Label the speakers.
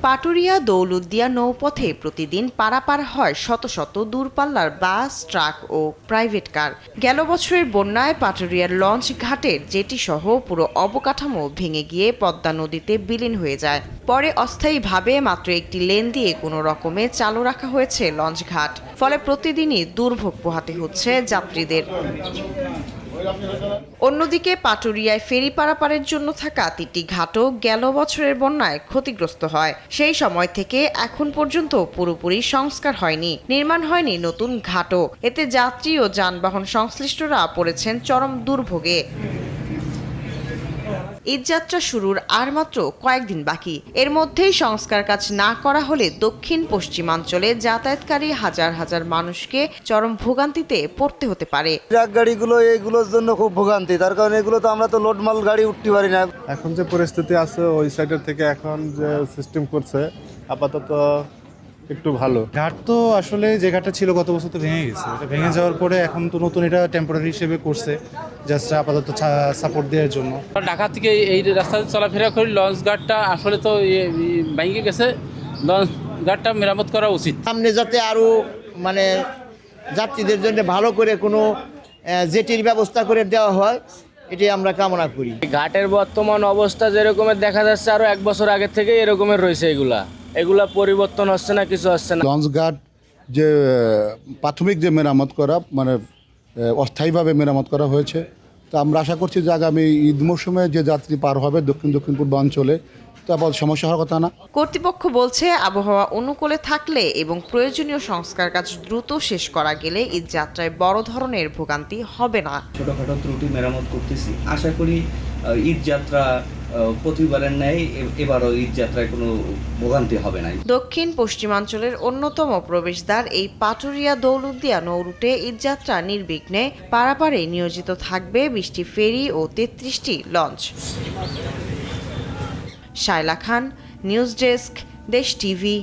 Speaker 1: পাটুরিয়া দৌলতদিয়া নৌপথে প্রতিদিন পারাপার হয় শত শত দূরপাল্লার বাস, ট্রাক ও প্রাইভেট কার। গেল বছরের বন্যায় পাটুরিয়ার লঞ্চ ঘাটের জেটি সহ পুরো অবকাঠামো ভেঙে গিয়ে পদ্মা নদীতে বিলীন হয়ে যায়। পরে অস্থায়ীভাবে মাত্র একটি লেন দিয়ে কোনো রকমে চালু রাখা হয়েছে লঞ্চ ঘাট। ফলে প্রতিদিনই দুর্ভোগ পোহাতে হচ্ছে যাত্রীদের। অন্যদিকে পাটুরিয়ায় ফেরি পারাপারের জন্য থাকা 3টি ঘাটও গেল বছরের বন্যায় ক্ষতিগ্রস্ত হয়। সেই সময় থেকে এখন পর্যন্ত পুরোপুরি সংস্কার হয়নি, নির্মাণ হয়নি নতুন ঘাটও। এতে যাত্রী ও যানবাহন সংশ্লিষ্টরা পড়েছেন চরম দুর্ভোগে। ঈদযাত্রা শুরুর আর মাত্র কয়েকদিন বাকি। এর মধ্যেই সংস্কার কাজ না করা হলে দক্ষিণ পশ্চিমাঞ্চলে যাতায়াতকারী হাজার হাজার মানুষকে চরম ভোগান্তিতে পড়তে হতে পারে।
Speaker 2: ট্রাক গাড়িগুলো এইগুলোর জন্য খুব ভোগান্তি, তার কারণ এগুলো তো আমরা তো লোড মাল গাড়ি উঠতে পারি না।
Speaker 3: এখন যে পরিস্থিতি আছে ওই সাইডের থেকে এখন যে সিস্টেম করছে আপাতত একটু ভালো।
Speaker 4: ঘাট তো আসলে যে ঘাটটা ছিল গত বছর তো ভেঙে গেছে, এটা ভেঙে যাওয়ার পরে এখন তো নতুন এটা টেম্পোরারি হিসেবে করছে, জাস্ট আপাতত সাপোর্ট দেওয়ার জন্য।
Speaker 5: ঢাকা থেকে এই রাস্তাতে চলাফেরা করি, লঞ্চ ঘাটটা আসলে তো ভেঙে গেছে, লঞ্চ ঘাটটা মেরামত করা উচিত।
Speaker 6: সামনে যাতে আরও মানে যাত্রীদের জন্য ভালো করে কোনো জেটির ব্যবস্থা করে দেওয়া হয়, এটি আমরা কামনা করি।
Speaker 7: ঘাটের বর্তমান অবস্থা যেরকমের দেখা যাচ্ছে আরও 1 বছর আগে থেকে এরকমের রয়েছে। এগুলা পরিবর্তন হচ্ছে না, কিছু হচ্ছে না।
Speaker 8: লঞ্চ ঘাট যে প্রাথমিক যে মেরামত করা মানে অস্থায়ীভাবে মেরামত করা হয়েছে, তো আমরা আশা করছি যে আগামী ঈদ মৌসুমে যে যাত্রী পার হবে দক্ষিণ পূর্ব অঞ্চলে তো আবার সমস্যা হওয়ার কথা না।
Speaker 1: কর্তৃপক্ষ বলছে আবহাওয়া অনুকূলে থাকলে এবং প্রয়োজনীয় সংস্কার কাজ দ্রুত শেষ করা গেলে ঈদ যাত্রায় বড় ধরনের ভোগান্তি হবে না।
Speaker 9: ছোটখাটো ত্রুটি মেরামত করতেছি, আশা করি ঈদ যাত্রা প্রতিবারের ন্যায় এবারও ঈদ যাত্রায় কোনো ভোগান্তি হবে না।
Speaker 1: দক্ষিণ পশ্চিমাঞ্চলের অন্যতম প্রবেশদ্বার এই পাটুরিয়া দৌলতদিয়া নৌরুটে ঈদযাত্রা নির্বিঘ্নে পারাপারে নিয়োজিত থাকবে 20টি ফেরি ও 33টি লঞ্চ। শায়লা খান, নিউজ ডেস্ক, দেশ টিভি।